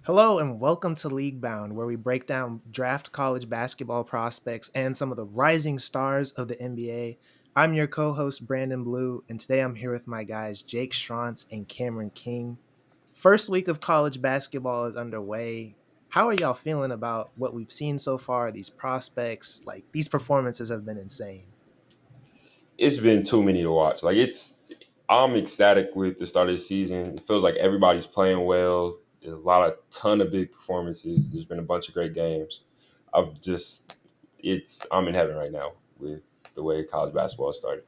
Hello and welcome to League Bound, where we break down draft college basketball prospects and some of the rising stars of the NBA. I'm your co host, Branden Blue, and today I'm here with my guys, Jake Schrantz and Cameron King. First week of college basketball is underway. How are y'all feeling about what we've seen so far? These prospects, like these performances have been insane. It's been too many to watch. I'm ecstatic with the start of the season. It feels like everybody's playing well. There's a ton of big performances. There's been a bunch of great games. I've just I'm in heaven right now with the way college basketball started.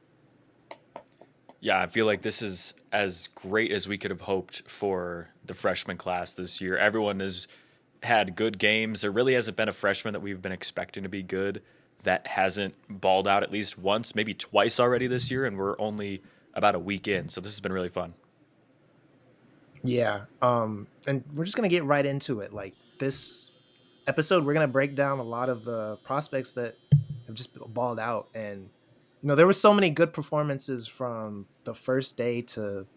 Yeah, I feel like this is as great as we could have hoped for the freshman class this year. Everyone has had good games. There really hasn't been a freshman that we've been expecting to be good that hasn't balled out at least once, maybe twice already this year, and we're only about a week in. So this has been really fun. Yeah. And we're just gonna get right into it. Like this episode, we're gonna break down a lot of the prospects that have just balled out, and there were so many good performances from the first day to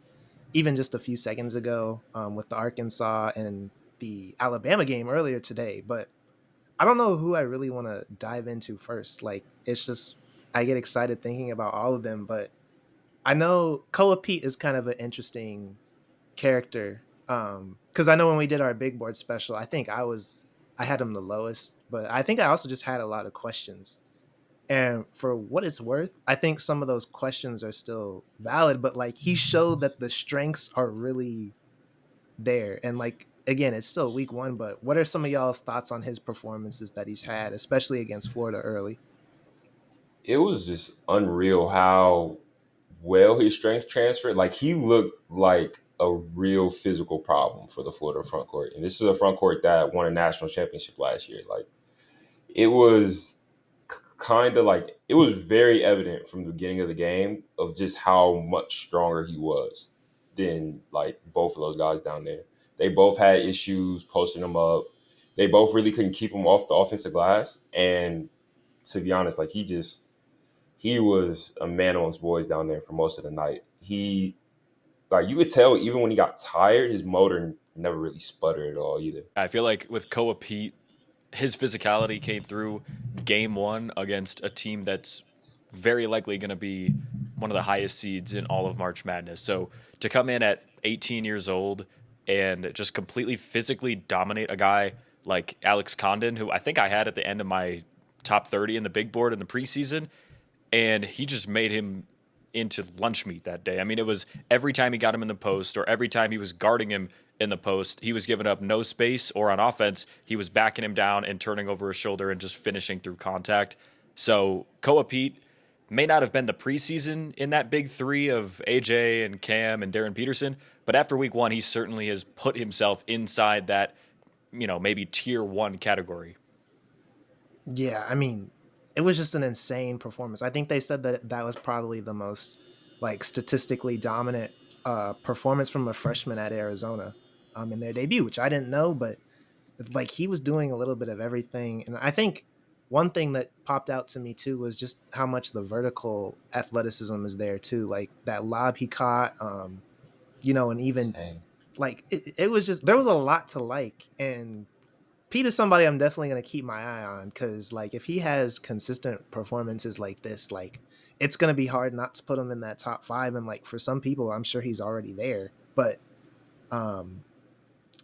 even just a few seconds ago, with the Arkansas and the Alabama game earlier today. But I don't know who I really want to dive into first. Like it's just I get excited thinking about all of them, but I know Koa Pete is kind of an interesting character. Because I know when we did our big board special, I had him the lowest, but I think I also just had a lot of questions. And for what it's worth, I think some of those questions are still valid, but like he showed that the strengths are really there. And like again, it's still week one, but what are some of y'all's thoughts on his performances that he's had, especially against Florida early? It was just unreal how well his strength transferred. Like he looked like a real physical problem for the Florida front court. And this is a front court that won a national championship last year. Like it was kind of like it was very evident from the beginning of the game of just how much stronger he was than like both of those guys down there. They both had issues posting him up. They both really couldn't keep him off the offensive glass. And to be honest, he was a man on his boys down there for most of the night. He like you could tell even when he got tired, his motor never really sputtered at all either. I feel like with Koa Pete, his physicality came through game one against a team that's very likely going to be one of the highest seeds in all of March Madness. So to come in at 18 years old and just completely physically dominate a guy like Alex Condon, who I think I had at the end of my top 30 in the big board in the preseason, and he just made him into lunch meat that day. I mean, it was every time he got him in the post or every time he was guarding him in the post, he was giving up no space, or on offense, he was backing him down and turning over his shoulder and just finishing through contact. So Koa Pete may not have been the preseason in that big three of AJ and Cam and Darren Peterson, but after week one, he certainly has put himself inside that, maybe tier one category. Yeah, I mean, it was just an insane performance. I think they said that that was probably the most like statistically dominant performance from a freshman at Arizona in their debut, which I didn't know, but like he was doing a little bit of everything. And I think one thing that popped out to me too was just how much the vertical athleticism is there too. Like that lob he caught, and even Insane. like it was just there was a lot to like. And Pete is somebody I'm definitely gonna keep my eye on because like if he has consistent performances like this, like it's gonna be hard not to put him in that top five. And like for some people, I'm sure he's already there. But um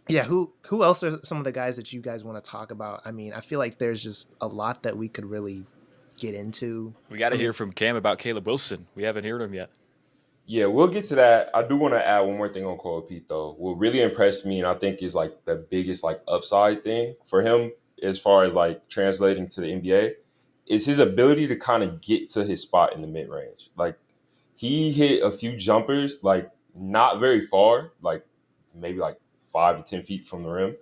yeah, who else are some of the guys that you guys want to talk about? I mean, I feel like there's just a lot that we could really get into. We got I to hear mean, from Cam about Caleb Wilson. We haven't heard him yet. Yeah, we'll get to that. I do want to add one more thing on Cole Pete though. What really impressed me, and I think is like the biggest like upside thing for him as far as like translating to the NBA, is his ability to kind of get to his spot in the mid range. Like he hit a few jumpers, like not very far, like maybe like 5 to 10 feet from the rim.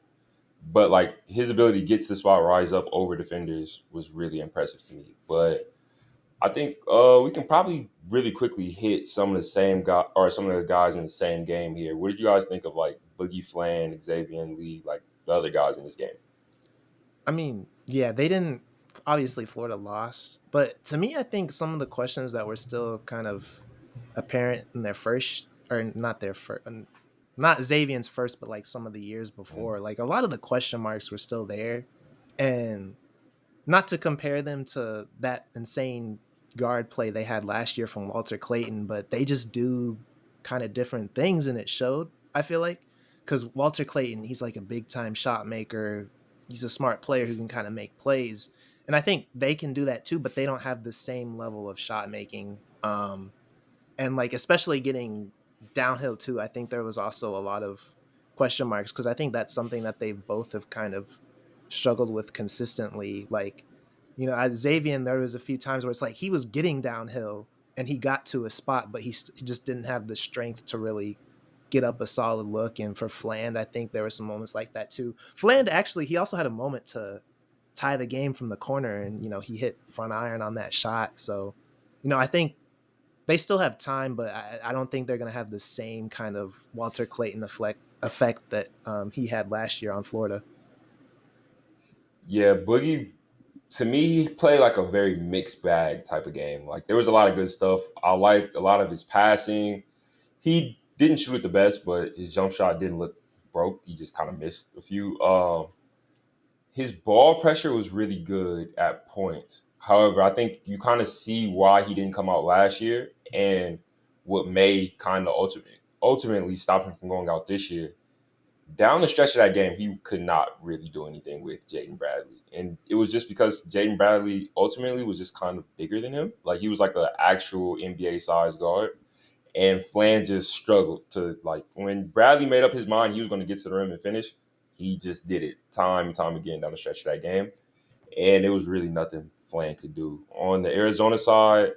But like his ability to get to the spot, rise up over defenders was really impressive to me. But I think we can probably really quickly hit some of the same guy or some of the guys in the same game here. What did you guys think of like Boogie Flan, Xavier Lee, like the other guys in this game? yeah, they didn't obviously Florida lost, but to me, I think some of the questions that were still kind of apparent in their first or not their first. not Xavier's first, but like some of the years before, like a lot of the question marks were still there. And not to compare them to that insane guard play they had last year from Walter Clayton, but they just do kind of different things, and it showed. I feel like because Walter Clayton, he's like a big time shot maker. He's a smart player who can kind of make plays, and I think they can do that too. But they don't have the same level of shot making, and like especially getting downhill too. I think there was also a lot of question marks because I think that's something that they both have kind of struggled with consistently. Like, at Xavier, there was a few times where it's like he was getting downhill and he got to a spot, but he just didn't have the strength to really get up a solid look. And for Fland, I think there were some moments like that too. Fland actually, he also had a moment to tie the game from the corner, and he hit front iron on that shot. So, I think they still have time, but I don't think they're going to have the same kind of Walter Clayton effect that he had last year on Florida. Yeah, Boogie, to me, he played like a very mixed bag type of game. Like there was a lot of good stuff. I liked a lot of his passing. He didn't shoot it the best, but his jump shot didn't look broke. He just kind of missed a few. His ball pressure was really good at points. However, I think you kind of see why he didn't come out last year and what may kind of ultimately stop him from going out this year. Down the stretch of that game, he could not really do anything with Jaden Bradley. And it was just because Jaden Bradley ultimately was just kind of bigger than him. Like he was like an actual NBA size guard. And Flan just struggled to like when Bradley made up his mind he was going to get to the rim and finish, he just did it time and time again down the stretch of that game. And it was really nothing Flan could do. On the Arizona side,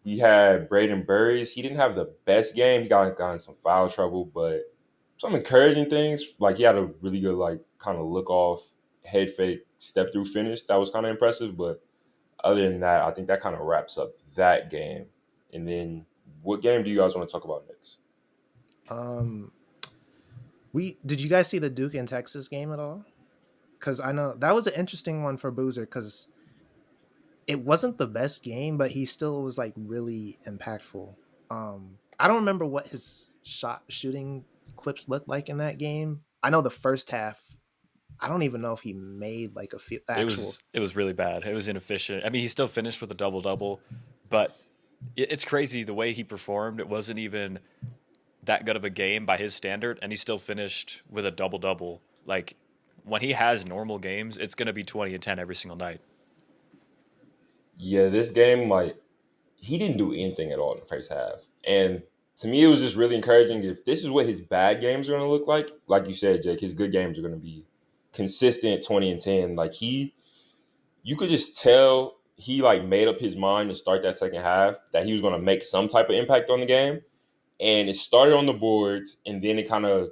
we had Braden Burries. He didn't have the best game. He got in some foul trouble, but some encouraging things. Like he had a really good like kind of look off head fake step through finish. That was kind of impressive. But other than that, I think that kind of wraps up that game. And then what game do you guys want to talk about next? Um, we did you guys see the Duke and Texas game at all? Because I know that was an interesting one for Boozer because it wasn't the best game, but he still was like really impactful. I don't remember what his shooting clips looked like in that game. I know the first half. I don't even know if he made like a few It actual. was it was really bad. It was inefficient. I mean, he still finished with a double double, but it's crazy the way he performed. It wasn't even that good of a game by his standard, and he still finished with a double double. Like when he has normal games, it's going to be 20 and 10 every single night. Yeah, this game, like, he didn't do anything at all in the first half. And to me, it was just really encouraging. If this is what his bad games are going to look like you said, Jake, his good games are going to be consistent 20 and 10. Like, you could just tell he, like, made up his mind to start that second half that he was going to make some type of impact on the game. And it started on the boards, and then it kind of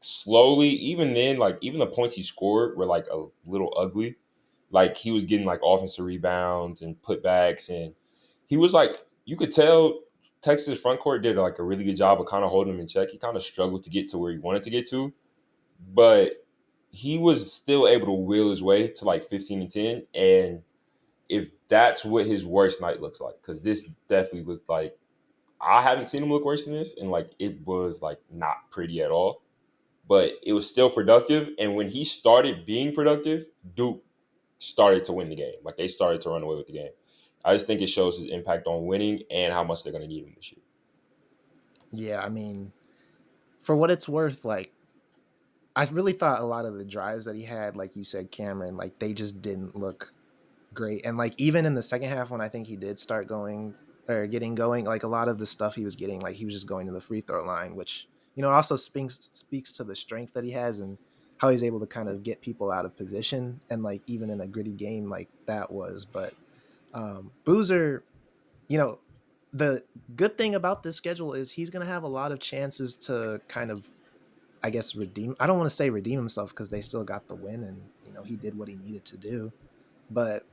slowly, even then, like, even the points he scored were, like, a little ugly. Like he was getting like offensive rebounds and putbacks, and he was like you could tell Texas front court did like a really good job of kind of holding him in check. He kind of struggled to get to where he wanted to get to, but he was still able to will his way to like 15 and 10. And if that's what his worst night looks like, because this definitely looked like I haven't seen him look worse than this, and like it was like not pretty at all. But it was still productive, and when he started being productive, Duke started to win the game. Like they started to run away with the game. I just think it shows his impact on winning and how much they're going to need him this year. Yeah, I mean, for what it's worth, like I really thought a lot of the drives that he had, like you said, Cameron, like they just didn't look great. And like even in the second half, when I think he did start going or getting going, like a lot of the stuff he was getting, like he was just going to the free throw line, which also speaks to the strength that he has and how he's able to kind of get people out of position. And like even in a gritty game like that was, but Boozer, you know, the good thing about this schedule is he's going to have a lot of chances to kind of, I guess, redeem. I don't want to say redeem himself because they still got the win and he did what he needed to do. But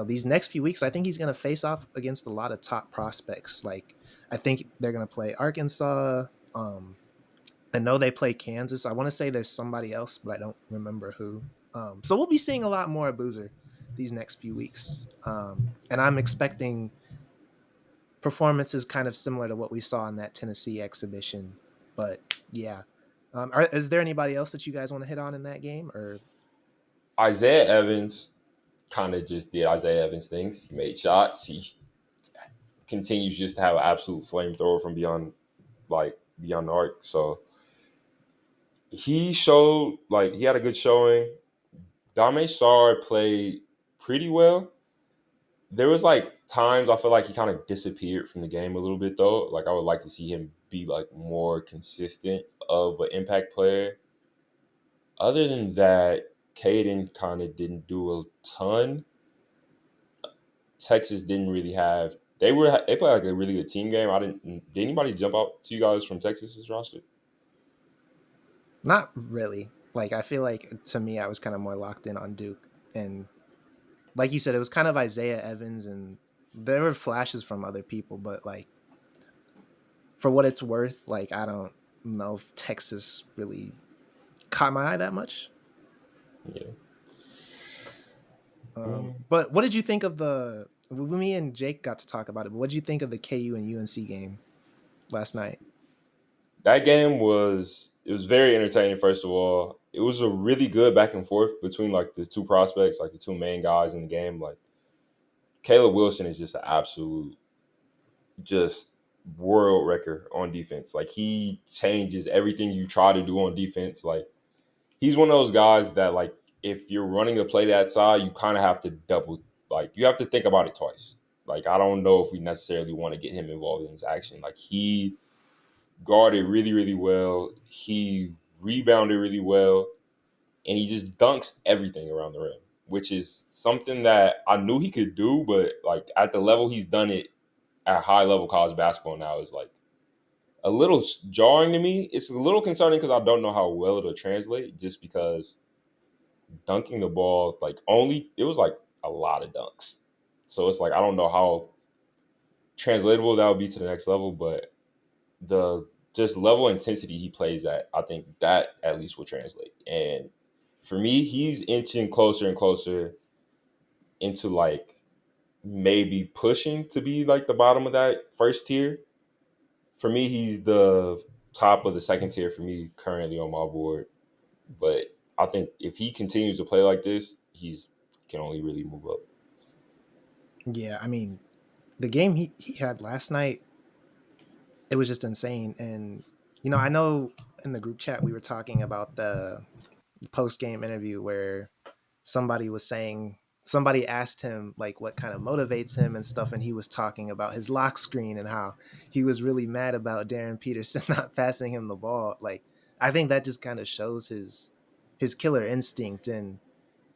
these next few weeks, I think he's going to face off against a lot of top prospects. Like I think they're going to play Arkansas. I know they play Kansas. I want to say there's somebody else, but I don't remember who. So we'll be seeing a lot more of Boozer these next few weeks, and I'm expecting performances kind of similar to what we saw in that Tennessee exhibition. But yeah, is there anybody else that you guys want to hit on in that game? Or Isaiah Evans kind of just did Isaiah Evans things. He made shots. He continues just to have an absolute flamethrower from beyond the arc. So he showed like he had a good showing. Dame Sar played pretty well. There was like times I feel like he kind of disappeared from the game a little bit though. Like I would like to see him be like more consistent of an impact player. Other than that, Caden kind of didn't do a ton. Texas didn't really have. They played like a really good team game. I didn't. Did anybody jump out to you guys from Texas's roster? not really. Like I feel like to me, I was kind of more locked in on Duke, and like you said, it was kind of Isaiah Evans, and there were flashes from other people, but like for what it's worth, like I don't know if Texas really caught my eye that much. Yeah. Mm. But what did you think of the? Me and Jake got to talk about it. But what did you think of the KU and UNC game last night? That game was very entertaining. First of all, it was a really good back and forth between like the two prospects, like the two main guys in the game. Like Caleb Wilson is just an absolute just world record on defense. Like he changes everything you try to do on defense. Like he's one of those guys that like if you're running a play that side, you kind of have to you have to think about it twice. Like I don't know if we necessarily want to get him involved in this action. Like he guarded really, really well. He rebounded really well, and he just dunks everything around the rim, which is something that I knew he could do, but like at the level he's done it at high level college basketball now is like a little jarring to me. It's a little concerning because I don't know how well it'll translate. Just because dunking the ball like only it was like a lot of dunks, so it's like I don't know how translatable that would be to the next level, but the just level of intensity he plays at, I think that at least will translate. And for me, he's inching closer and closer into like maybe pushing to be like the bottom of that first tier. For me, he's the top of the second tier for me currently on my board. But I think if he continues to play like this, he's can only really move up. Yeah, I mean, the game he had last night, it was just insane. And I know in the group chat we were talking about the post game interview where somebody asked him like what kind of motivates him and stuff, and he was talking about his lock screen and how he was really mad about Darren Peterson not passing him the ball. Like I think that just kind of shows his killer instinct. And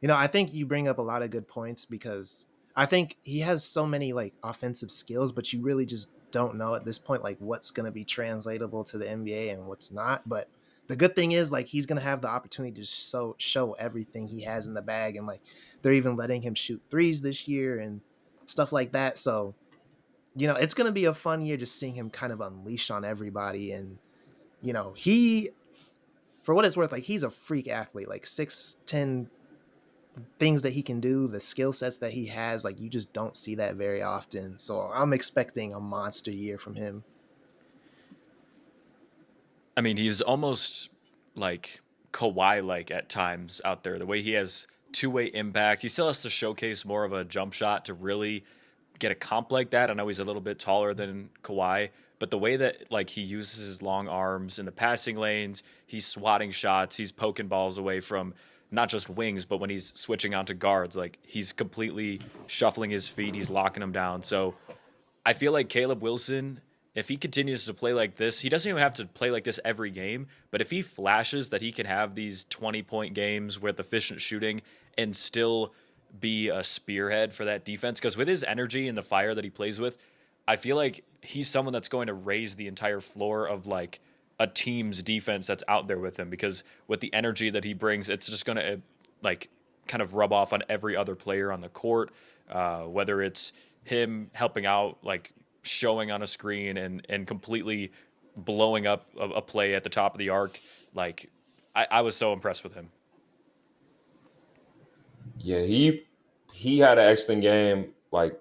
I think you bring up a lot of good points because I think he has so many like offensive skills, but you really just don't know at this point like what's going to be translatable to the NBA and what's not. But the good thing is like he's going to have the opportunity to show everything he has in the bag, and like they're even letting him shoot threes this year and stuff like that. So it's going to be a fun year just seeing him kind of unleash on everybody. And he, for what it's worth, like he's a freak athlete, like 6'10", things that he can do, the skill sets that he has, like you just don't see that very often. So I'm expecting a monster year from him. I mean, he's almost like Kawhi like at times out there. The way he has two-way impact. He still has to showcase more of a jump shot to really get a comp like that. I know he's a little bit taller than Kawhi, but the way that like he uses his long arms in the passing lanes, he's swatting shots, he's poking balls away from not just wings, but when he's switching out to guards, like he's completely shuffling his feet, he's locking them down. So I feel like Caleb Wilson, if he continues to play like this, he doesn't even have to play like this every game, but if he flashes that he can have these 20-point games with efficient shooting and still be a spearhead for that defense, because with his energy and the fire that he plays with, I feel like he's someone that's going to raise the entire floor of like a team's defense that's out there with him, because with the energy that he brings, it's just going to like kind of rub off on every other player on the court, whether it's him helping out, like showing on a screen and completely blowing up a play at the top of the arc. Like I was so impressed with him. Yeah, he had an excellent game. Like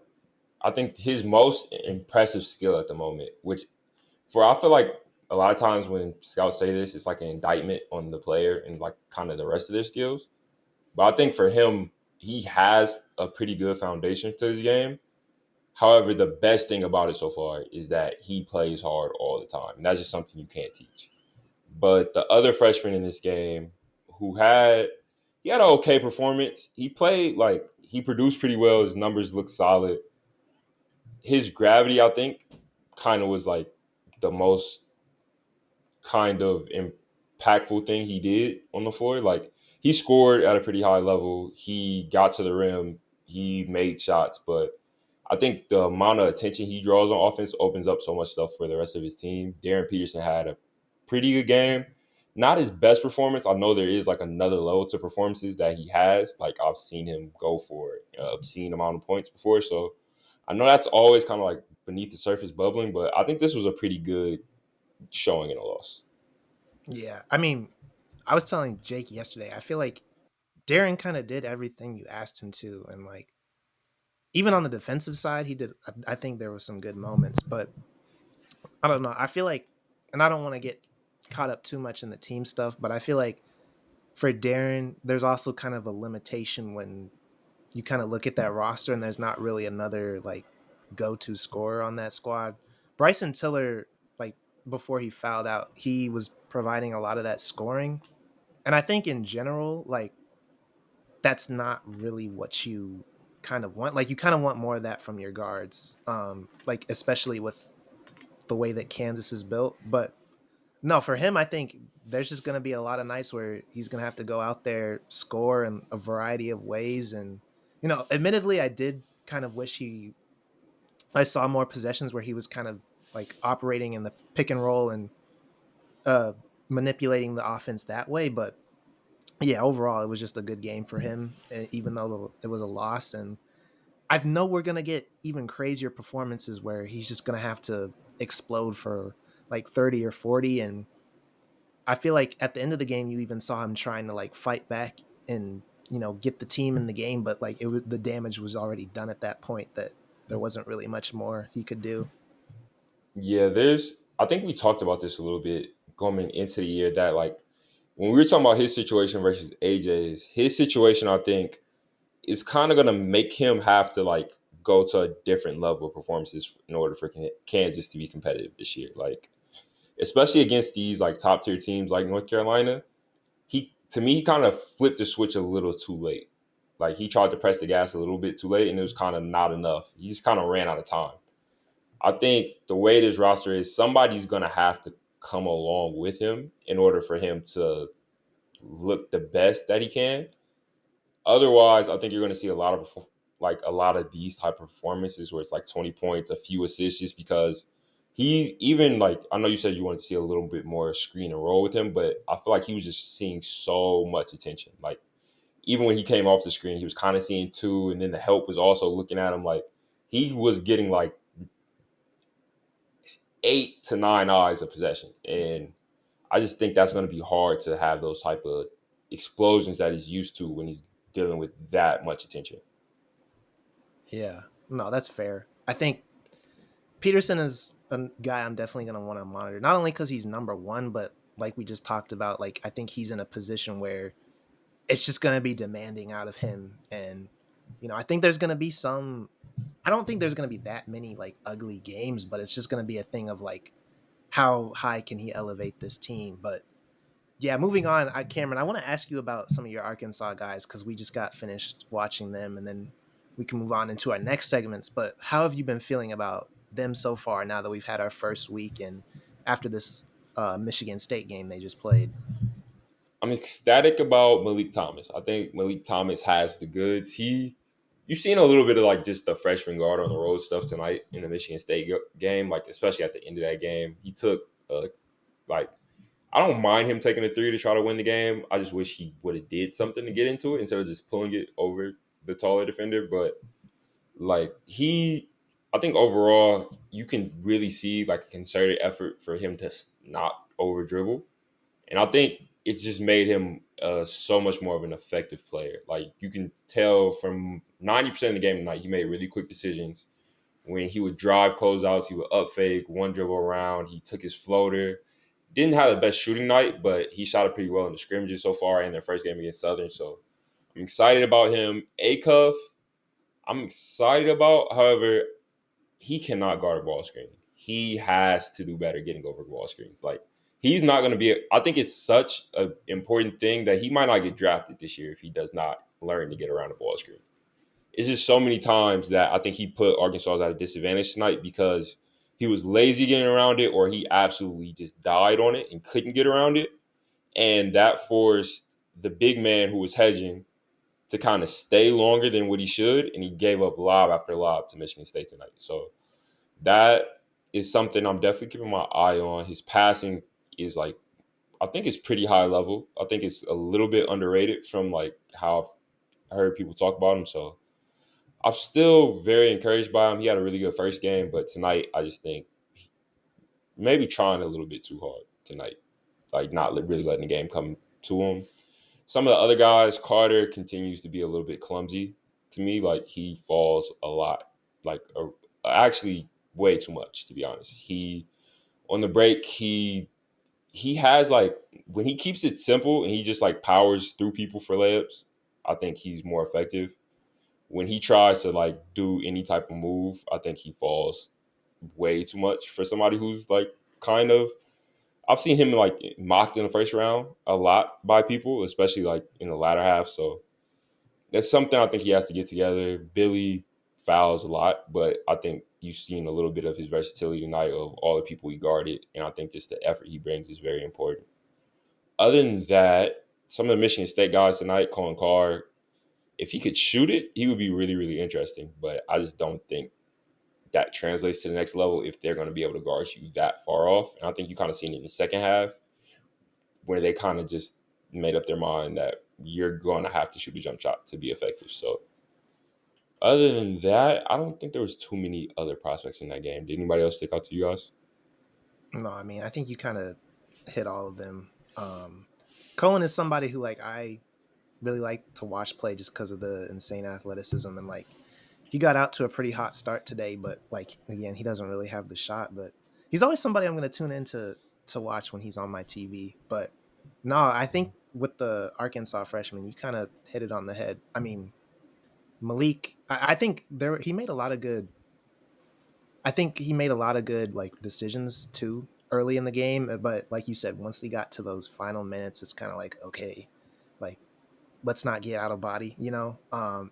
I think his most impressive skill at the moment, which for I feel like a lot of times when scouts say this, it's like an indictment on the player and like kind of the rest of their skills. But I think for him, he has a pretty good foundation to his game. However, the best thing about it so far is that he plays hard all the time. And that's just something you can't teach. But the other freshman in this game who he had an okay performance. He played like he produced pretty well. His numbers look solid. His gravity, I think, kind of was like the most kind of impactful thing he did on the floor. Like he scored at a pretty high level. He got to the rim. He made shots, but I think the amount of attention he draws on offense opens up so much stuff for the rest of his team. Darren Peterson had a pretty good game. Not his best performance. I know there is like another level to performances that he has. Like I've seen him go for an obscene amount of points before. So I know that's always kind of like beneath the surface bubbling, but I think this was a pretty good showing in a loss. Yeah, I mean, I was telling Jake yesterday. I feel like Darren kind of did everything you asked him to, and like even on the defensive side, he did. I think there was some good moments, but I don't know. I feel like, and I don't want to get caught up too much in the team stuff, but I feel like for Darren, there's also kind of a limitation when you kind of look at that roster and there's not really another like go-to scorer on that squad. Bryson Tiller, like before he fouled out, he was providing a lot of that scoring. And I think in general, like that's not really what you kind of want. Like you kind of want more of that from your guards. Like especially with the way that Kansas is built. But no, for him, I think there's just going to be a lot of nights where he's going to have to go out there, score in a variety of ways. And, you know, admittedly, I did kind of wish I saw more possessions where he was kind of like operating in the pick and roll and uh, manipulating the offense that way. But yeah, overall, it was just a good game for him, even though it was a loss. And I know we're going to get even crazier performances where he's just going to have to explode for like 30 or 40. And I feel like at the end of the game, you even saw him trying to like fight back and get the team in the game, but like the damage was already done at that point that there wasn't really much more he could do. Yeah, I think we talked about this a little bit going into the year that like when we were talking about his situation versus AJ's, his situation, I think, is kind of going to make him have to like go to a different level of performances in order for Kansas to be competitive this year. Like, especially against these like top tier teams like North Carolina, to me, he kind of flipped the switch a little too late. Like, he tried to press the gas a little bit too late, and it was kind of not enough. He just kind of ran out of time. I think the way this roster is, somebody's going to have to come along with him in order for him to look the best that he can. Otherwise, I think you're going to see a lot of these type of performances where it's like 20 points, a few assists, just because he even like I know you said you want to see a little bit more screen and roll with him, but I feel like he was just seeing so much attention. Like even when he came off the screen, he was kind of seeing two, and then the help was also looking at him like he was getting like 8 to 9 eyes of possession, and I just think that's going to be hard to have those type of explosions that he's used to when he's dealing with that much attention. Yeah, no, that's fair. I think Peterson is a guy I'm definitely going to want to monitor, not only because he's number one, but like we just talked about, like I think he's in a position where it's just going to be demanding out of him. And, I think there's going to be I don't think there's going to be that many like ugly games, but it's just going to be a thing of like, how high can he elevate this team? But yeah, moving on, Cameron, I want to ask you about some of your Arkansas guys because we just got finished watching them, and then we can move on into our next segments. But how have you been feeling about them so far now that we've had our first week and after this Michigan State game they just played? I'm ecstatic about Malik Thomas. I think Malik Thomas has the goods. You've seen a little bit of like just the freshman guard on the road stuff tonight in the Michigan State game, like especially at the end of that game. He took like I don't mind him taking a three to try to win the game. I just wish he would have did something to get into it instead of just pulling it over the taller defender. But like I think overall you can really see like a concerted effort for him to not over dribble, and I think it's just made him so much more of an effective player. Like you can tell from 90% of the game tonight, he made really quick decisions. When he would drive closeouts, he would up fake, one dribble around. He took his floater. didn't have the best shooting night, but he shot it pretty well in the scrimmages so far in their first game against Southern. So I'm excited about him. Acuff, I'm excited about. However, he cannot guard a ball screen. He has to do better getting over ball screens. Like, he's not going to be. I think it's such an important thing that he might not get drafted this year if he does not learn to get around the ball screen. It's just so many times that I think he put Arkansas at a disadvantage tonight because he was lazy getting around it, or he absolutely just died on it and couldn't get around it. And that forced the big man who was hedging to kind of stay longer than what he should, and he gave up lob after lob to Michigan State tonight. So that is something I'm definitely keeping my eye on. His passing is like, I think it's pretty high level. I think it's a little bit underrated from like how I've heard people talk about him. So I'm still very encouraged by him. He had a really good first game, but tonight I just think maybe trying a little bit too hard tonight, like not really letting the game come to him. Some of the other guys, Carter continues to be a little bit clumsy to me. Like, he falls a lot, like actually way too much, to be honest. He on the break, he has like, when he keeps it simple and he just like powers through people for layups, I think he's more effective. When he tries to like do any type of move, I think he falls way too much for somebody who's like kind of. I've seen him like mocked in the first round a lot by people, especially like in the latter half. So that's something I think he has to get together. Billy fouls a lot, but I think you've seen a little bit of his versatility tonight of all the people he guarded, and I think just the effort he brings is very important. Other than that, some of the Michigan State guys tonight, Colin Carr, if he could shoot it, he would be really, really interesting. But I just don't think that translates to the next level if they're going to be able to guard you that far off. And I think you kind of seen it in the second half where they kind of just made up their mind that you're going to have to shoot a jump shot to be effective. So other than that, I don't think there was too many other prospects in that game. Did anybody else stick out to you guys? No, I mean, I think you kind of hit all of them. Cohen is somebody who like I really like to watch play just because of the insane athleticism, and like he got out to a pretty hot start today, but like again, he doesn't really have the shot, but he's always somebody I'm going to tune in to watch when he's on my TV. But no, I think with the Arkansas freshman, you kind of hit it on the head. I mean, Malik, I think he made a lot of good. I think he made a lot of good like decisions too early in the game, but like you said, once he got to those final minutes, it's kind of like okay, like let's not get out of body, you know.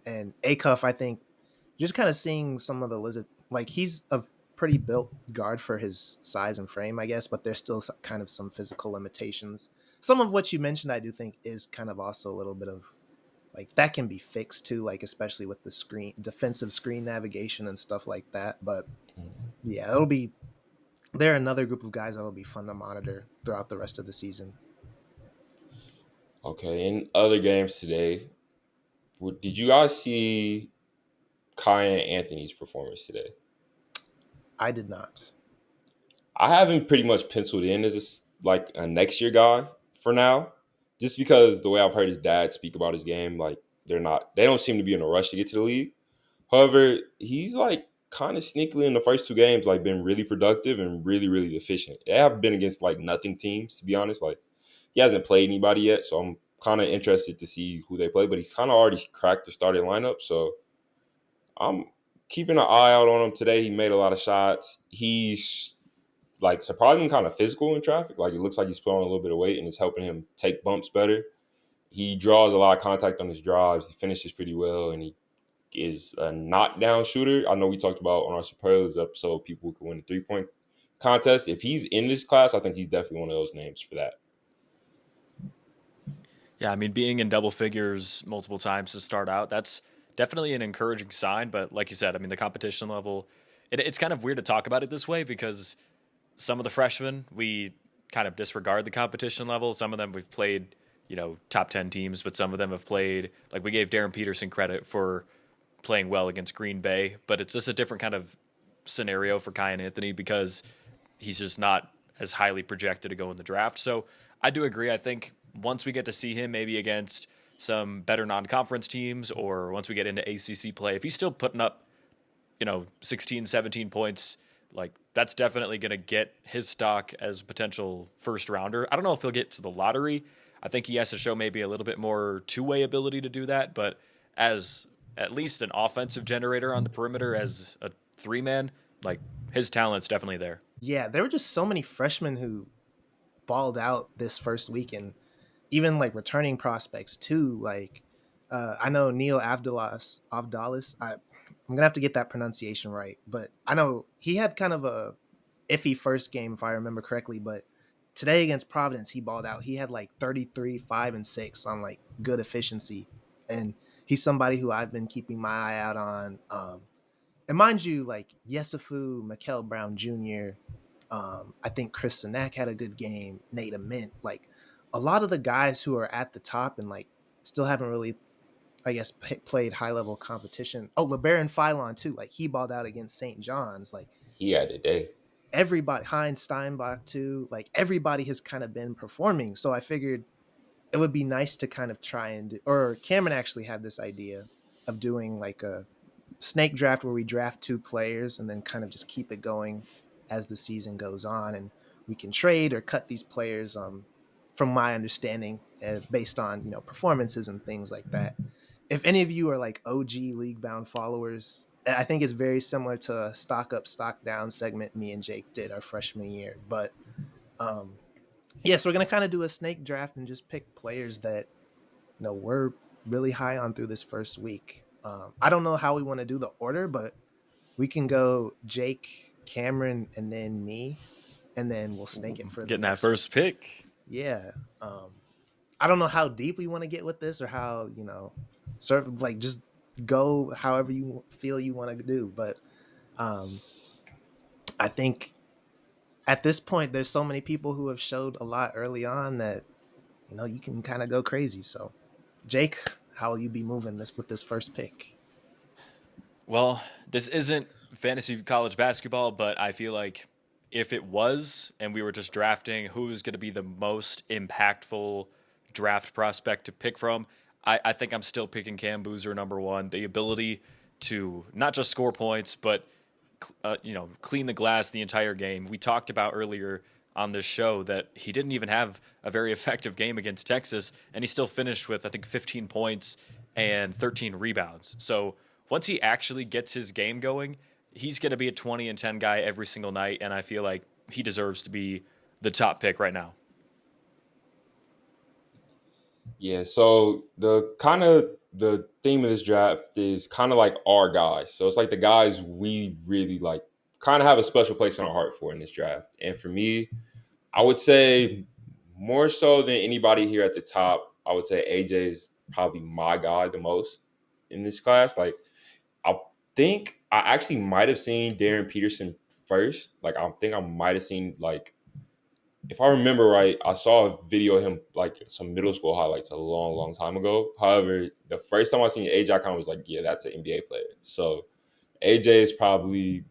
And Acuff, I think just kind of seeing some of the lizard, like he's a pretty built guard for his size and frame, I guess, but there's still kind of some physical limitations. Some of what you mentioned, I do think is kind of also a little bit of like that can be fixed too, like especially with the screen defensive screen navigation and stuff like that. But yeah, they're another group of guys that'll be fun to monitor throughout the rest of the season. Okay, in other games today, did you guys see Kyan Anthony's performance today? I did not. I have him pretty much penciled in as like a next year guy for now, just because the way I've heard his dad speak about his game, like they don't seem to be in a rush to get to the league. However, he's like kind of sneakily in the first two games, like been really productive and really, really efficient. They have been against like nothing teams, to be honest. Like he hasn't played anybody yet, so I'm kind of interested to see who they play. But he's kind of already cracked the starting lineup, so I'm keeping an eye out on him today. He made a lot of shots. He's like surprisingly kind of physical in traffic. Like it looks like he's put on a little bit of weight and it's helping him take bumps better. He draws a lot of contact on his drives. He finishes pretty well, and he is a knockdown shooter. I know we talked about on our superlatives episode people who can win the 3-point contest. If he's in this class, I think he's definitely one of those names for that. Yeah, I mean, being in double figures multiple times to start out, that's definitely an encouraging sign. But like you said, I mean, the competition level, it's kind of weird to talk about it this way because some of the freshmen, we kind of disregard the competition level. Some of them we've played, top 10 teams, but some of them have played, like we gave Darren Peterson credit for playing well against Green Bay, but it's just a different kind of scenario for Kyan Anthony because he's just not as highly projected to go in the draft. So I do agree. I think once we get to see him maybe against some better non-conference teams or once we get into ACC play, if he's still putting up, 16, 17 points Like that's definitely going to get his stock as a potential first rounder. I don't know if he'll get to the lottery. I think he has to show maybe a little bit more two-way ability to do that, but as at least an offensive generator on the perimeter as a three-man, like his talent's definitely there. Yeah, there were just so many freshmen who balled out this first weekend, even like returning prospects too. Like I know Neil Avdalis. I'm gonna have to get that pronunciation right, but I know he had kind of a iffy first game if I remember correctly. But today against Providence, he balled out. He had like 33, 5 and 6 on like good efficiency, and he's somebody who I've been keeping my eye out on. And mind you, like Yesufu, Mikel Brown Jr., I think Chris Sinek had a good game. Nate Amint, like a lot of the guys who are at the top and like still haven't really, I guess, played high level competition. Oh, LeBaron Philon too. Like he balled out against St. John's. Like He had a day. everybody, Heinz Steinbach too. Like everybody has kind of been performing. So I figured it would be nice to kind of try and do, or Cameron actually had this idea of doing like a snake draft where we draft 2 players and then kind of just keep it going as the season goes on, and we can trade or cut these players from my understanding based on performances and things like that. If any of you are like OG league bound followers, I think it's very similar to a stock up stock down segment me and Jake did our freshman year. But so we're gonna kind of do a snake draft and just pick players that we're really high on through this first week. I don't know how we want to do the order, but we can go Jake, Cameron, and then me, and then we'll snake it for getting that first pick. Yeah. I don't know how deep we want to get with this, or how sort of like just go however you feel you want to do. But I think at this point, there's so many people who have showed a lot early on that you can kind of go crazy. So, Jake, how will you be moving this with this first pick? Well, this isn't fantasy college basketball, but I feel like if it was and we were just drafting who is going to be the most impactful draft prospect to pick from, I think I'm still picking Cam Boozer number one. The ability to not just score points, but clean the glass the entire game. We talked about earlier on this show that he didn't even have a very effective game against Texas, and he still finished with, I think, 15 points and 13 rebounds. So once he actually gets his game going, he's going to be a 20 and 10 guy every single night, and I feel like he deserves to be the top pick right now. Yeah, so the theme of this draft is kind of like our guys. So it's like the guys we really like, kind of have a special place in our heart for in this draft. And for me, I would say more so than anybody here at the top, I would say AJ is probably my guy the most in this class. Like I think I actually might have seen Darren Peterson first. Like I think I might have seen, like, if I remember right, I saw a video of him, like some middle school highlights a long, long time ago. However, the first time I seen AJ, I kind of was like, yeah, that's an NBA player. So AJ is probably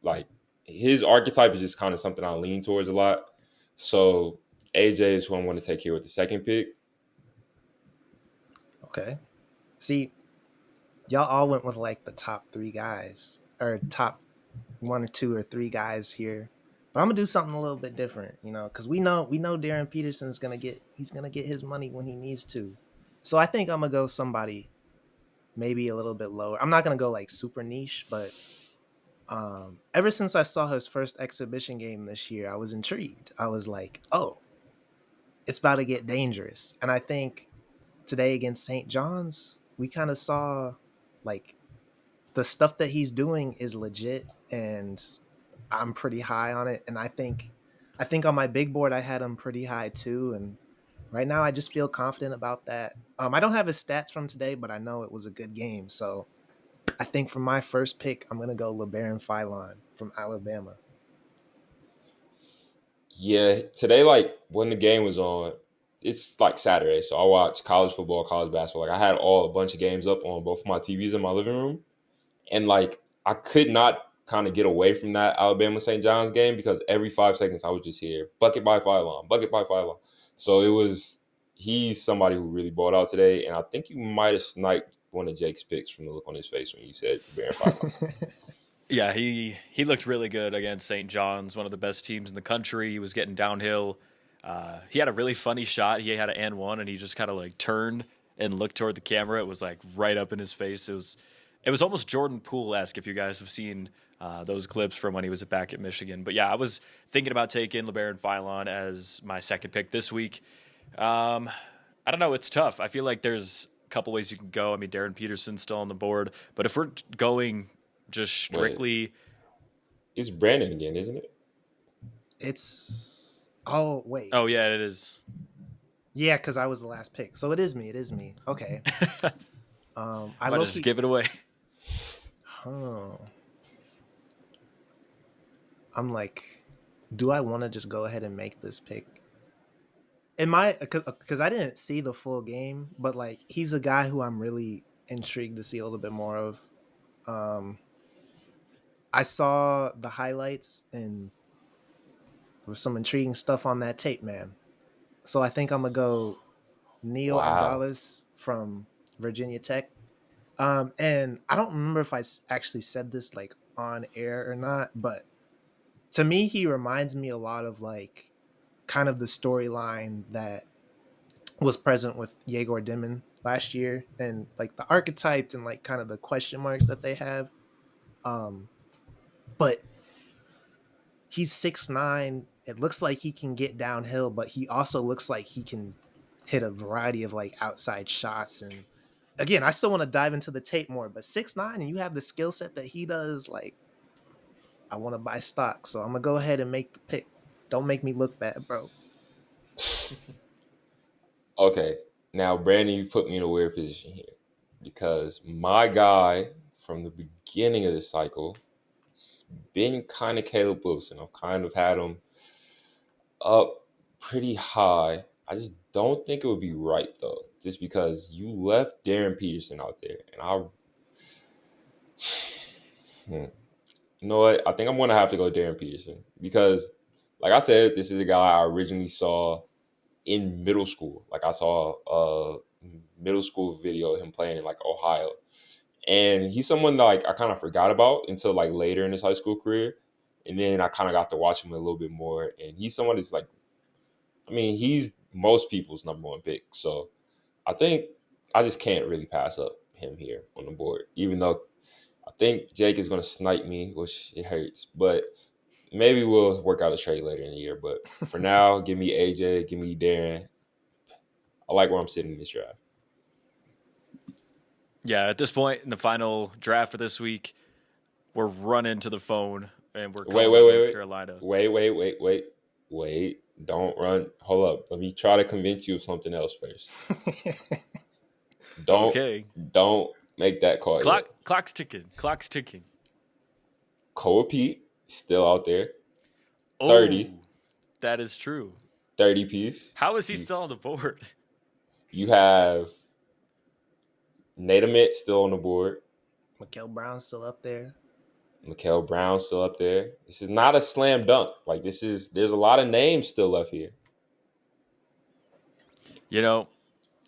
like his archetype is just kind of something I lean towards a lot. So AJ is who I'm going to take here with the second pick. Okay. See, y'all all went with like the top 3 guys, or top 1 or 2 or 3 guys here. But I'm gonna do something a little bit different, because we know Darren Peterson's gonna get his money when he needs to. So I think I'm gonna go somebody maybe a little bit lower. I'm not gonna go like super niche, but ever since I saw his first exhibition game this year, I was intrigued. I was like, oh, it's about to get dangerous. And I think today against St. John's, we kind of saw like the stuff that he's doing is legit, and I'm pretty high on it. And I think on my big board I had him pretty high too. And right now I just feel confident about that. I don't have his stats from today, but I know it was a good game. So I think for my first pick, I'm gonna go LeBaron Philon from Alabama. Yeah, today, like when the game was on, it's like Saturday, so I watch college football, college basketball. Like I had a bunch of games up on both of my TVs in my living room, and like I could not kind of get away from that Alabama St. John's game because every 5 seconds I would just hear bucket by Philon, bucket by Philon. So he's somebody who really balled out today, and I think you might have sniped one of Jake's picks from the look on his face when you said Baron Philon. Yeah, he looked really good against St. John's, one of the best teams in the country. He was getting downhill. He had a really funny shot. He had an and one, and he just kind of like turned and looked toward the camera. It was like right up in his face. It was almost Jordan Poole esque if you guys have seen those clips from when he was back at Michigan. But yeah, I was thinking about taking LeBaron Philon as my second pick this week. I don't know. It's tough. I feel like there's a couple ways you can go. I mean, Darren Peterson's still on the board, but if we're going just Wait, strictly, it's Brandon again, isn't it? It's oh wait, oh yeah, it is. yeah, because I was the last pick, so it is me. It is me. Okay. I Might low just key. give it away. Huh. I'm like, do I want to just go ahead and make this pick? In my because I didn't see the full game, but like he's a guy who I'm really intrigued to see a little bit more of. Um, I saw the highlights and there was some intriguing stuff on that tape, man. So I think I'm gonna go Neil Wow. Abdallas from Virginia Tech. And I don't remember if actually said this like on air or not, but to me, he reminds me a lot of like kind of the storyline that was present with Yegor Dimon last year, and like the archetypes and like kind of the question marks that they have. Um, but he's 6'9". It looks like he can get downhill, but he also looks like he can hit a variety of like outside shots. And again, I still want to dive into the tape more, but 6'9" and you have the skill set that he does, like I want to buy stock. So I'm gonna go ahead and make the pick. Don't make me look bad, bro. Okay, now Brandon, you've put me in a weird position here because my guy from the beginning of the cycle has been kind of Caleb Wilson. I've kind of had him up pretty high. I just don't think it would be right though, just because you left Darren Peterson out there, and hmm, you know what? I think I'm gonna have to go Darren Peterson because, like I said, this is a guy I originally saw in middle school. Like I saw a middle school video of him playing in like Ohio, and he's someone that like I kind of forgot about until like later in his high school career, and then I kind of got to watch him a little bit more. And he's someone that's like, I mean, he's most people's number one pick. So I think I just can't really pass up him here on the board, even though I think Jake is going to snipe me, which it hurts. But maybe we'll work out a trade later in the year. But for now, give me AJ, give me Darren. I like where I'm sitting in this draft. Yeah, at this point in the final draft for this week, we're running to the phone and we're Wait, calling wait, wait, North wait, Carolina. wait, wait, wait, wait, wait. Don't run. Hold up. Let me try to convince you of something else first. Don't Okay, don't make that call yet. clock's ticking. Clock's ticking. Cole Pete still out there. Oh, 30, that is true. 30 piece. How is he You still on the board? you have Nate still on the board. Mikael Brown's still up there. Mikael Brown still up there. This is not a slam dunk. Like there's a lot of names still left here. You know,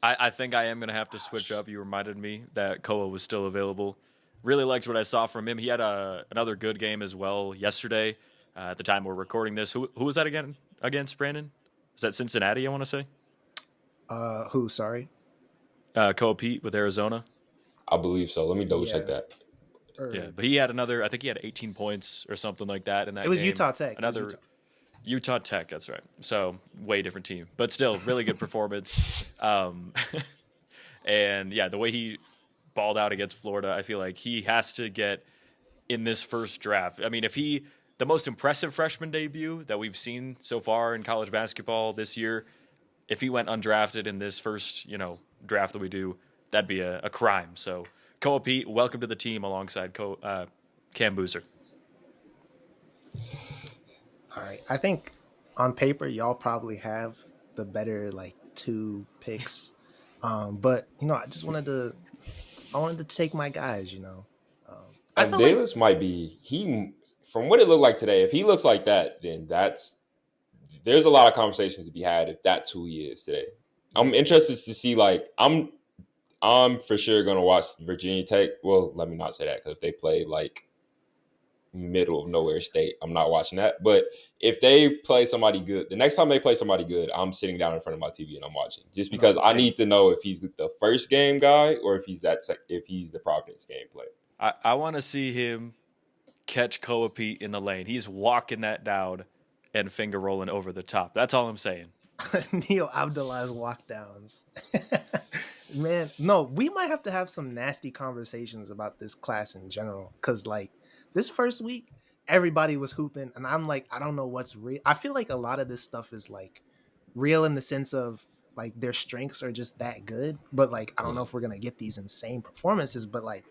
I think I am going to have to switch up. You reminded me that Koa was still available. Really liked what I saw from him. He had another good game as well yesterday at the time we're recording this. Who was that again against Brandon? Is that Cincinnati, I want to say? Who? Sorry. Koa Pete with Arizona. I believe so. Let me double check Yeah. that. Yeah, Or but he had another, I think he had 18 points or something like that in that it was game. Utah Tech. It was Another Utah. Utah Tech, that's right. So, way different team. But still, really good performance. And yeah, the way he balled out against Florida, I feel like he has to get in this first draft. I mean, the most impressive freshman debut that we've seen so far in college basketball this year, if he went undrafted in this first, draft that we do, that'd be a crime. So, Koa Pete, welcome to the team alongside Cam Boozer. All right. I think on paper y'all probably have the better like two picks. But I wanted to take my guys, I feel like Davis might be he from what it looked like today. If he looks like that, then there's a lot of conversations to be had if that's who he is today. I'm yeah. interested to see like I'm for sure gonna watch Virginia Tech. Well, let me not say that because if they play like middle of nowhere state. I'm not watching that. But if they play somebody good, the next time they play somebody good, I'm sitting down in front of my TV and I'm watching. Just No, because I hey, need to know if he's the first game guy or if he's if he's the Providence game player. I want to see him catch Koa Pete in the lane. He's walking that down and finger rolling over the top. That's all I'm saying. Neil Abdullah's walkdowns. Man, no, we might have to have some nasty conversations about this class in general. Cause like this first week, everybody was hooping, and I'm like, I don't know what's real. I feel like a lot of this stuff is like real in the sense of like their strengths are just that good. But like I don't know if we're gonna get these insane performances, but Like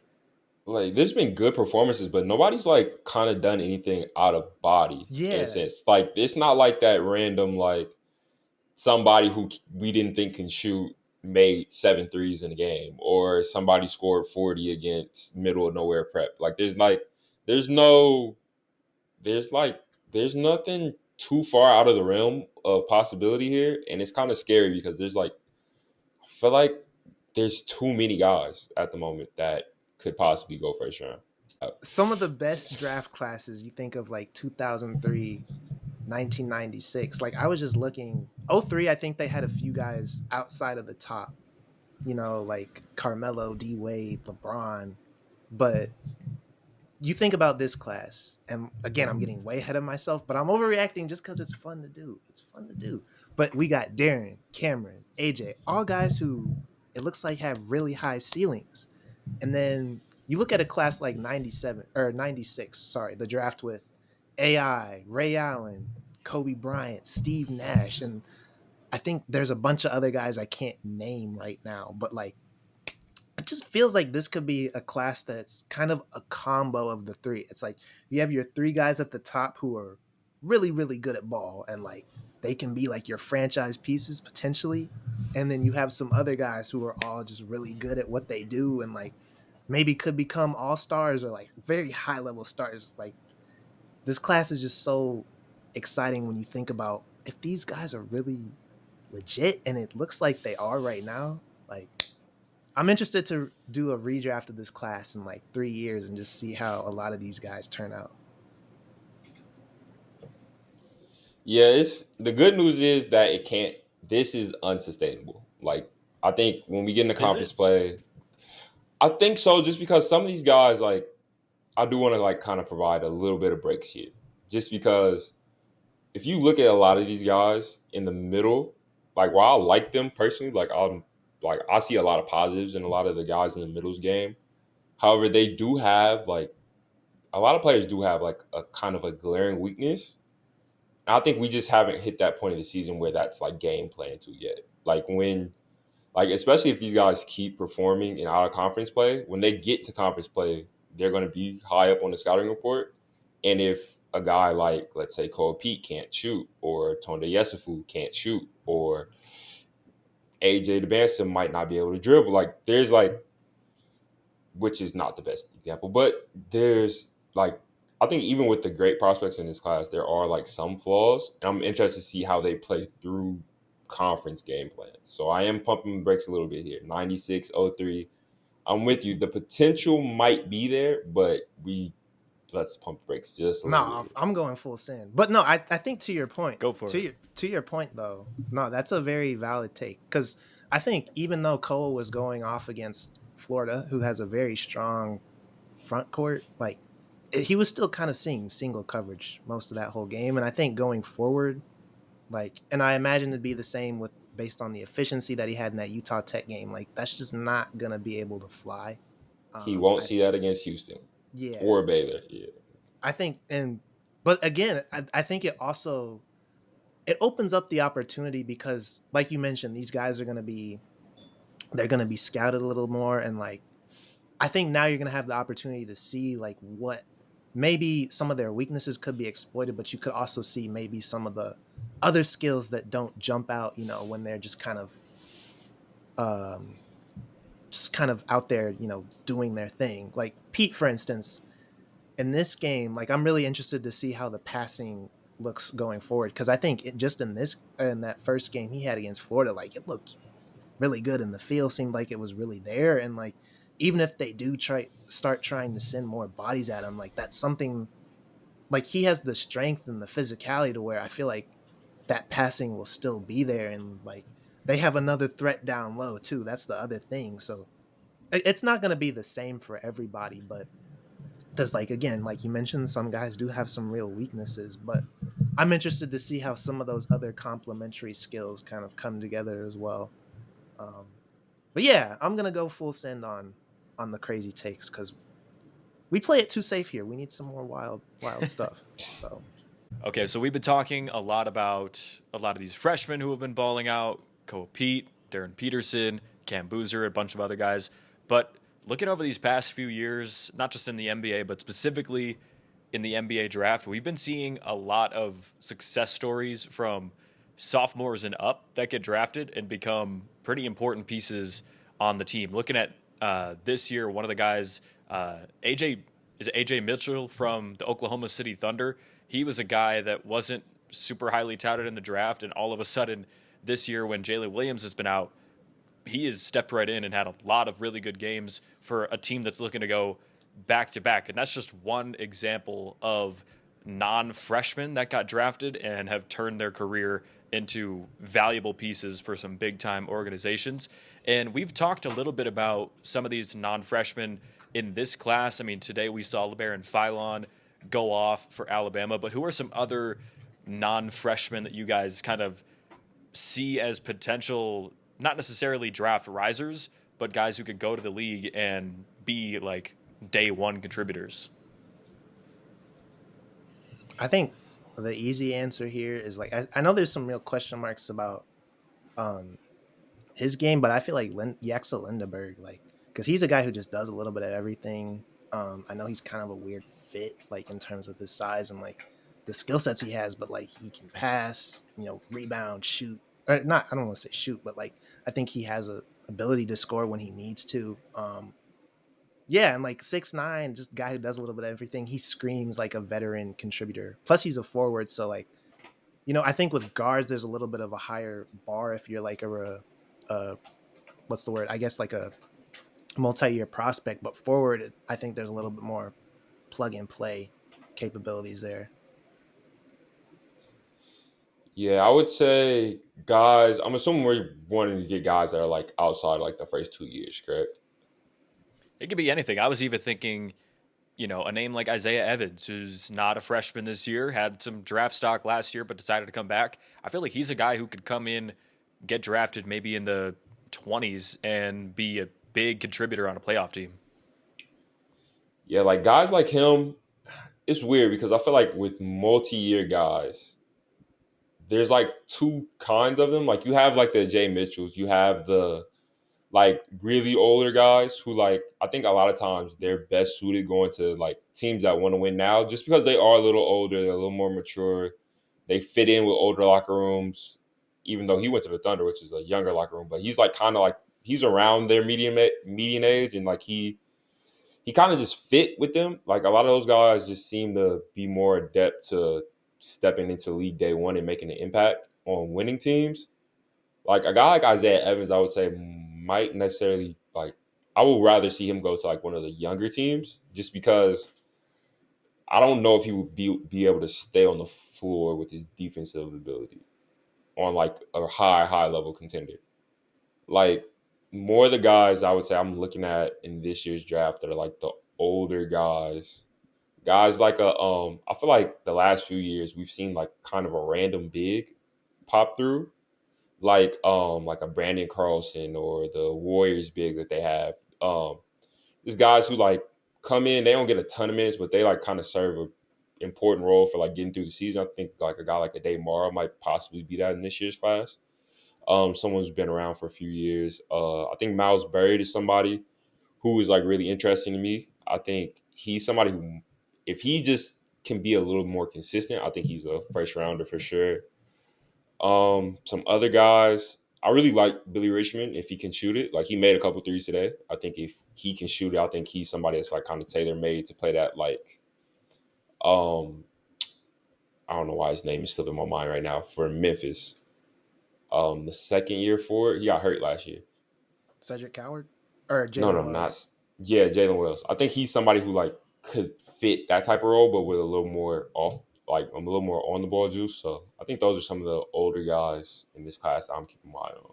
there's been good performances, but nobody's like kind of done anything out of body in a yeah. sense. Like it's not like that random like somebody who we didn't think can shoot made 7 threes in a game, or somebody scored 40 against middle of nowhere prep. Like there's no there's like there's nothing too far out of the realm of possibility here, and it's kind of scary because there's like I feel like there's too many guys at the moment that could possibly go first round. Some of the best draft classes you think of like 2003, 1996. Like I was just looking, '03. I think they had a few guys outside of the top, like Carmelo, D Wade, LeBron. But you think about this class, and again, I'm getting way ahead of myself, but I'm overreacting just because it's fun to do. It's fun to do. But we got Darren, Cameron, AJ, all guys who it looks like have really high ceilings. And then you look at a class like 97 or 96, sorry, the draft with AI, Ray Allen, Kobe Bryant, Steve Nash, and I think there's a bunch of other guys I can't name right now, but like it just feels like this could be a class that's kind of a combo of the three. It's like you have your three guys at the top who are really, really good at ball and like they can be like your franchise pieces potentially. And then you have some other guys who are all just really good at what they do and like maybe could become all stars or like very high level stars. Like this class is just so exciting when you think about if these guys are really legit, and it looks like they are right now. Like I'm interested to do a redraft of this class in like 3 years and just see how a lot of these guys turn out. Yeah, it's the good news is that it can't. This is unsustainable. Like I think when we get into Is conference it? play, I think so. Just because some of these guys, like I do want to like kind of provide a little bit of breaks here, just because if you look at a lot of these guys in the middle, like while I like them personally, like I see a lot of positives in a lot of the guys in the middle's game. However, they do have like a lot of players do have like a kind of a glaring weakness. And I think we just haven't hit that point of the season where that's like game plan to yet. Like when like especially if these guys keep performing in out of conference play, when they get to conference play, they're going to be high up on the scouting report. And if a guy like let's say Cole Pete can't shoot, or Tonda Yesufu can't shoot, or AJ DeBanson might not be able to dribble, like there's like which is not the best example, but there's like I think even with the great prospects in this class, there are like some flaws, and I'm interested to see how they play through conference game plans. So I am pumping the brakes a little bit here. 96, 03. I'm with you. The potential might be there, but let's pump the brakes just a little No, bit. I'm going full send. But no, I think to your point, Go for it. to your point though, no, that's a very valid take. Because I think even though Cole was going off against Florida, who has a very strong front court, like he was still kind of seeing single coverage most of that whole game. And I think going forward, like, and I imagine it'd be the same with based on the efficiency that he had in that Utah Tech game. Like, that's just not gonna be able to fly. He won't I see that against Houston Yeah, or Baylor. Yeah. I think, and but again, I think it also it opens up the opportunity because, like you mentioned, these guys are they're gonna be scouted a little more, and like I think now you're gonna have the opportunity to see like what maybe some of their weaknesses could be exploited, but you could also see maybe some of the other skills that don't jump out, when they're um just kind of out there, doing their thing. Like Pete, for instance, in this game, like I'm really interested to see how the passing looks going forward because I think just in that first game he had against Florida, like it looked really good and the feel seemed like it was really there, and like even if they do start trying to send more bodies at him, like that's something like he has the strength and the physicality to where I feel like that passing will still be there, and like they have another threat down low too. That's the other thing. So it's not going to be the same for everybody, but because like again, like you mentioned, some guys do have some real weaknesses, but I'm interested to see how some of those other complementary skills kind of come together as well. Um, but yeah, I'm gonna go full send on the crazy takes because we play it too safe here. We need some more wild stuff. So Okay, so we've been talking a lot about a lot of these freshmen who have been balling out, Koa Pete, Darren Peterson, Cam Boozer, a bunch of other guys. But looking over these past few years, not just in the NBA, but specifically in the NBA draft, we've been seeing a lot of success stories from sophomores and up that get drafted and become pretty important pieces on the team. Looking at this year, one of the guys, AJ, is it AJ Mitchell from the Oklahoma City Thunder? He was a guy that wasn't super highly touted in the draft, and all of a sudden this year, when Jalen Williams has been out, he has stepped right in and had a lot of really good games for a team that's looking to go back to back. And that's just one example of non-freshmen that got drafted and have turned their career into valuable pieces for some big-time organizations. And we've talked a little bit about some of these non-freshmen in this class. I mean, today we saw LeBaron Philon go off for Alabama, but who are some other non-freshmen that you guys kind of see as potential, not necessarily draft risers, but guys who could go to the league and be like day one contributors? I think the easy answer here is like I know there's some real question marks about um his game, but I feel like Yaxel Lindeberg, like because he's a guy who just does a little bit of everything. I know he's kind of a weird fit, like in terms of his size and like the skill sets he has, but like he can pass, rebound, shoot, or not. I don't want to say shoot, but like I think he has a ability to score when he needs to. Yeah, and like 6'9", just guy who does a little bit of everything. He screams like a veteran contributor. Plus, he's a forward, so like I think with guards, there's a little bit of a higher bar if you're like a what's the word? I guess like a multi-year prospect. But forward, I think there's a little bit more plug and play capabilities there. Yeah, I would say guys. I'm assuming we're wanting to get guys that are like outside like the first 2 years, correct? It could be anything. I was even thinking, a name like Isaiah Evans, who's not a freshman this year, had some draft stock last year, but decided to come back. I feel like he's a guy who could come in, get drafted maybe in the 20s, and be a big contributor on a playoff team. Yeah, like guys like him. It's weird because I feel like with multi-year guys, there's like two kinds of them. Like you have like the Jay Mitchells, you have the like really older guys who like I think a lot of times they're best suited going to like teams that want to win now just because they are a little older, they're a little more mature. They fit in with older locker rooms, even though he went to the Thunder, which is a younger locker room, but he's like kind of like he's around their median age and like he kind of just fit with them. Like a lot of those guys just seem to be more adept to stepping into league day one and making an impact on winning teams. Like a guy like Isaiah Evans, I would say might necessarily like I would rather see him go to like one of the younger teams just because I don't know if he would be able to stay on the floor with his defensive ability on like a high level contender. Like more of the guys I would say I'm looking at in this year's draft that are like the older guys. Guys like I feel like the last few years we've seen like kind of a random big pop through like a Brandon Carlson or the Warriors big that they have. These guys who like come in, they don't get a ton of minutes, but they like kind of serve a important role for like getting through the season. I think like a guy like a Dave Mara might possibly be that in this year's class. Someone who's been around for a few years. I think Miles Byrd is somebody who is like really interesting to me. I think he's somebody who, if he just can be a little more consistent, I think he's a first rounder for sure. Some other guys, I really like Billy Richmond if he can shoot it. Like he made a couple threes today. I think if he can shoot it, I think he's somebody that's like kind of tailor made to play that like um I don't know why his name is slipping my mind right now for Memphis. The second year for it, he got hurt last year. Cedric Coward or No, Jalen not Wells. yeah, Jalen Wells. I think he's somebody who like could fit that type of role, but with a little more off, like I'm a little more on the ball juice. So I think those are some of the older guys in this class that I'm keeping my eye on.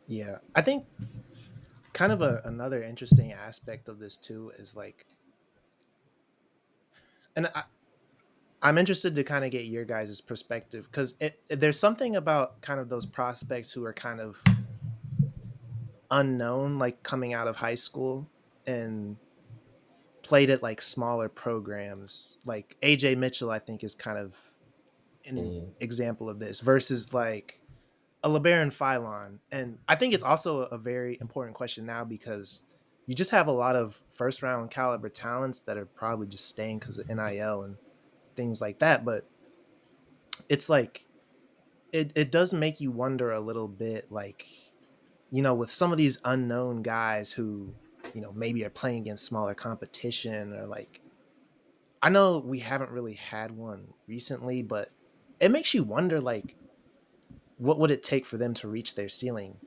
Yeah, I think kind of another interesting aspect of this too is like, and I'm interested to kind of get your guys' perspective because there's something about kind of those prospects who are kind of unknown, like coming out of high school and played at like smaller programs. Like AJ Mitchell, I think is kind of an Mm. example of this versus like a LeBaron Philon. And I think it's also a very important question now because you just have a lot of first round caliber talents that are probably just staying because of NIL and things like that. But it's like it does make you wonder a little bit, like, with some of these unknown guys who, maybe are playing against smaller competition or like, I know we haven't really had one recently, but it makes you wonder, like, what would it take for them to reach their ceiling?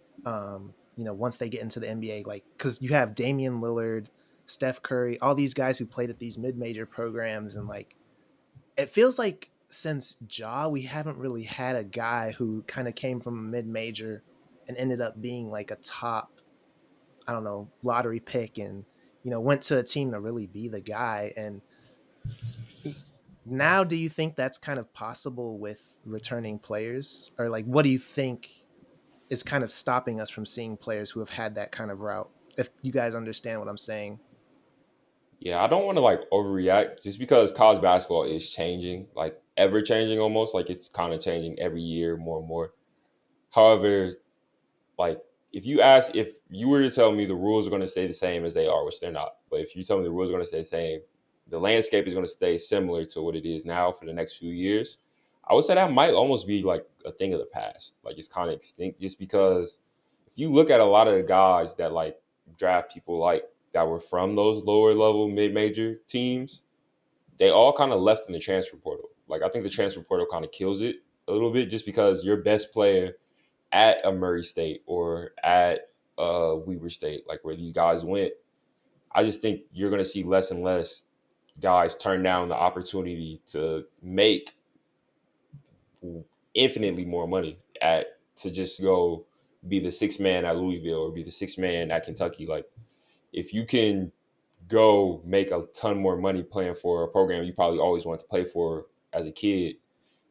Once they get into the NBA, like, because you have Damian Lillard, Steph Curry, all these guys who played at these mid-major programs, and like, it feels like since Ja, we haven't really had a guy who kind of came from a mid-major and ended up being like a top, I don't know, lottery pick, and went to a team to really be the guy. And now, do you think that's kind of possible with returning players, or like, what do you think is kind of stopping us from seeing players who have had that kind of route? If you guys understand what I'm saying. Yeah, I don't want to like overreact just because college basketball is changing, like ever changing almost. Like it's kind of changing every year more and more. However, like if you were to tell me the rules are going to stay the same as they are, which they're not, but if you tell me the rules are going to stay the same, the landscape is going to stay similar to what it is now for the next few years, I would say that might almost be like a thing of the past. Like it's kind of extinct just because if you look at a lot of the guys that like draft people like that were from those lower level mid major teams, they all kind of left in the transfer portal. Like I think the transfer portal kind of kills it a little bit just because your best player at a Murray State or at Weber State, like where these guys went, I just think you're going to see less and less guys turn down the opportunity to make infinitely more money at to just go be the sixth man at Louisville or be the sixth man at Kentucky. Like if you can go make a ton more money playing for a program you probably always wanted to play for as a kid,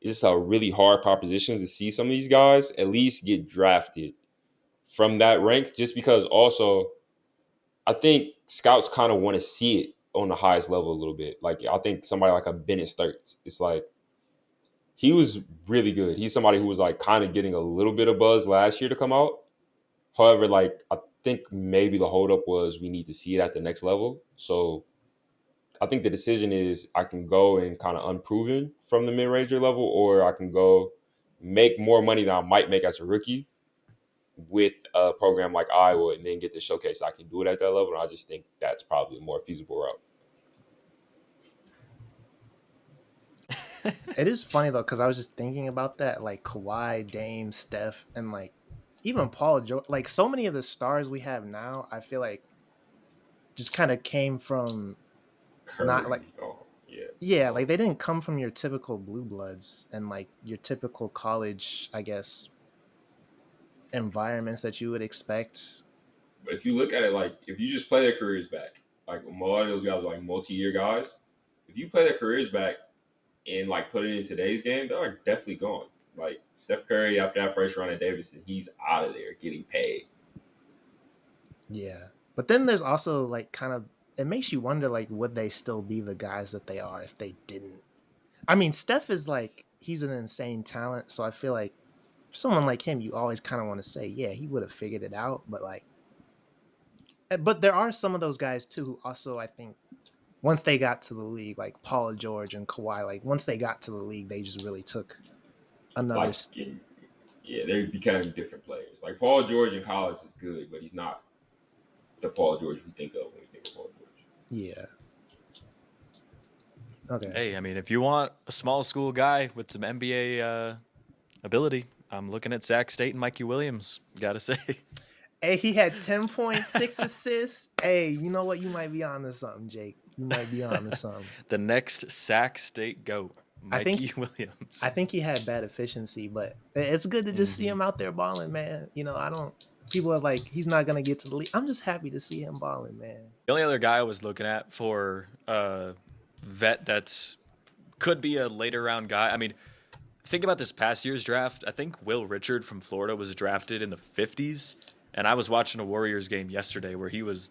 it's just a really hard proposition to see some of these guys at least get drafted from that rank, just because also I think scouts kind of want to see it on the highest level a little bit. Like I think somebody like a Bennett Sturts, it's like he was really good. He's somebody who was like kind of getting a little bit of buzz last year to come out. However, like I think maybe the holdup was we need to see it at the next level. So I think the decision is I can go and kind of unproven from the mid-ranger level, or I can go make more money than I might make as a rookie with a program like Iowa and then get to showcase I can do it at that level. And I just think that's probably a more feasible route. It is funny though, because I was just thinking about that, like Kawhi, Dame, Steph, and like even Paul George. Like so many of the stars we have now, I feel like just kind of came from not like, Curry. Oh, yeah. yeah, Oh. like they didn't come from your typical blue bloods and like your typical college, I guess, environments that you would expect. But if you look at it, like if you just play their careers back, like a lot of those guys are like multi-year guys. If you play their careers back and like put it in today's game, they are definitely gone. Like Steph Curry after that first run at Davidson, he's out of there getting paid. Yeah. But then there's also like kind of, it makes you wonder, like, would they still be the guys that they are if they didn't? I mean, Steph is like, he's an insane talent. So I feel like for someone like him, you always kind of want to say, yeah, he would have figured it out. But like, but there are some of those guys too who also, I think, once they got to the league, like Paul George and Kawhi, like once they got to the league, they just really took another. Like, yeah, they became different players. Like Paul George in college is good, but he's not the Paul George we think of when we think of Paul George. Yeah. Okay. Hey, I mean, if you want a small school guy with some NBA ability, I'm looking at Zach State and Mikey Williams. Gotta say, Hey, he had 10.6 assists. Hey, you know what? You might be on to something, Jake. You might be on to something. The next Sac State GOAT, I think Mikey Williams. I think he had bad efficiency, but it's good to just see him out there balling, man. You know, I don't. People are like, he's not gonna get to the league. I'm just happy to see him balling, man. The only other guy I was looking at for vet that's could be a later round guy. I mean, think about this past year's draft. I think Will Richard from Florida was drafted in the 50s, and I was watching a Warriors game yesterday where he was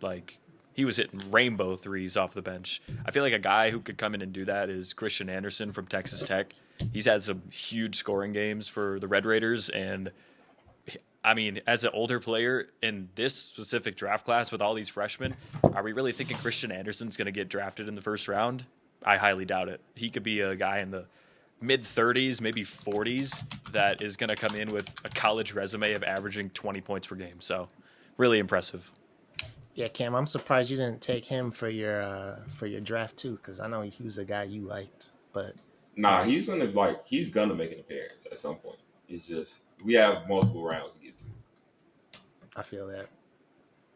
hitting rainbow threes off the bench. I feel like a guy who could come in and do that is Christian Anderson from Texas Tech. He's had some huge scoring games for the Red Raiders, and I mean, as an older player in this specific draft class with all these freshmen, are we really thinking Christian Anderson's going to get drafted in the first round? I highly doubt it. He could be a guy in the mid 30s, maybe 40s, that is going to come in with a college resume of averaging 20 points per game. So, really impressive. Yeah, Cam, I'm surprised you didn't take him for your draft too, because I know he was a guy you liked. But Nah, he's gonna make an appearance at some point. It's just we have multiple rounds to get through. I feel that.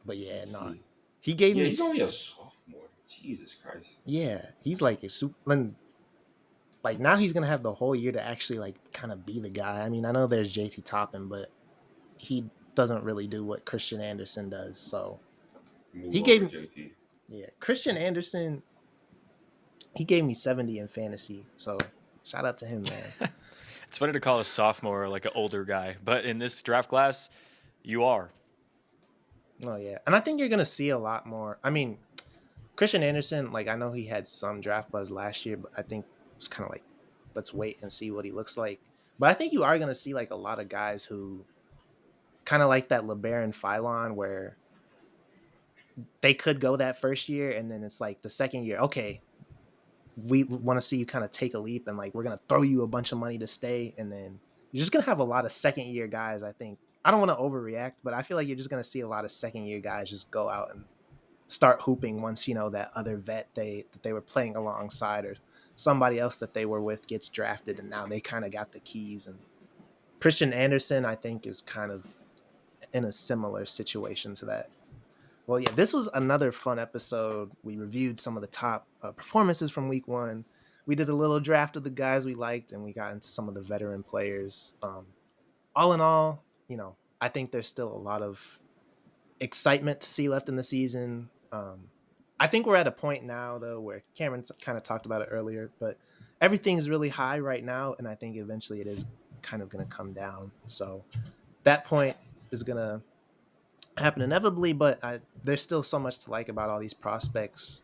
But yeah, Let's no, see. he gave Yeah, me. he's only a sophomore. Jesus Christ. Yeah, he's like a super. Like now he's gonna have the whole year to actually like kind of be the guy. I mean, I know there's JT Toppin, but he doesn't really do what Christian Anderson does. So Move he over gave JT. yeah, Christian Anderson. He gave me 70 in fantasy. So shout out to him, man. It's funny to call a sophomore like an older guy, but in this draft class, you are. Oh yeah, and I think you're gonna see a lot more. I mean, Christian Anderson, like I know he had some draft buzz last year, but I think it's kind of like let's wait and see what he looks like. But I think you are gonna see like a lot of guys who kind of like that LeBaron Phylon where they could go that first year and then it's like the second year, okay, we want to see you kind of take a leap and like we're gonna throw you a bunch of money to stay, and then you're just gonna have a lot of second year guys. I think I don't want to overreact, but I feel like you're just gonna see a lot of second year guys just go out and start hooping once you know that other vet that they were playing alongside or somebody else that they were with gets drafted, and now they kind of got the keys. And Christian Anderson, I think, is kind of in a similar situation to that. Well, yeah, this was another fun episode. We reviewed some of the top performances from week one. We did a little draft of the guys we liked, and we got into some of the veteran players. All in all, you know, I think there's still a lot of excitement to see left in the season. I think we're at a point now, though, where Cameron kind of talked about it earlier, but everything's really high right now, and I think eventually it is kind of going to come down. So that point is going to happen inevitably, but there's still so much to like about all these prospects.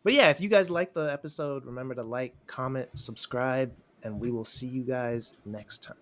But yeah, if you guys like the episode, remember to like, comment, subscribe, and we will see you guys next time.